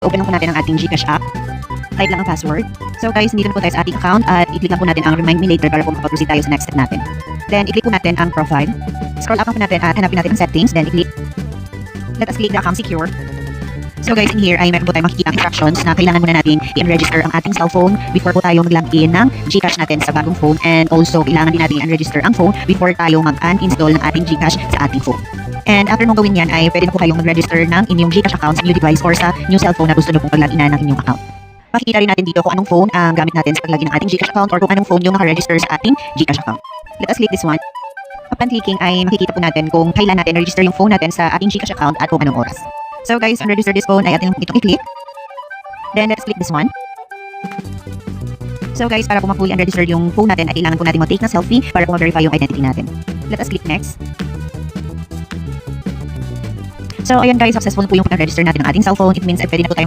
Open lang po natin ang ating GCash app. Type lang ang password. So guys, dito na po tayo sa ating account at i-click lang po natin ang remind me later para po makapag-proceed tayo sa next step natin. Then, i-click po natin ang profile. Scroll up po natin at hanapin natin ang settings. Then, i-click. Let us click the account secure. So guys, in here ay meron po tayong makikita ang instructions na kailangan muna natin i-register ang ating cellphone before po tayo mag-login ng GCash natin sa bagong phone, and also kailangan din natin i-register ang phone before tayo mag-uninstall ng ating GCash sa ating phone. And after mong gawin yan ay pwede na po kayong mag-register ng inyong GCash account sa new device or sa new cellphone na gusto nyo pong pag-login ng inyong account. Makikita rin natin dito kung anong phone ang gamit natin sa pag-login ng ating GCash account or kung anong phone yung naka-register sa ating GCash account. Let us click this one. Upon clicking ay makikita po natin kung kailan natin register yung phone natin sa ating GCash account at kung anong oras. So guys, register this phone ay atin itong i-click. Then let's click this one. So guys, para po ma-fully unregister yung phone natin ay kailangan po natin mag-take na selfie para po ma-verify yung identity natin. Let us click next. So ayan guys, successful po yung pag-register natin ng ating cellphone. It means ay pwede na po tayo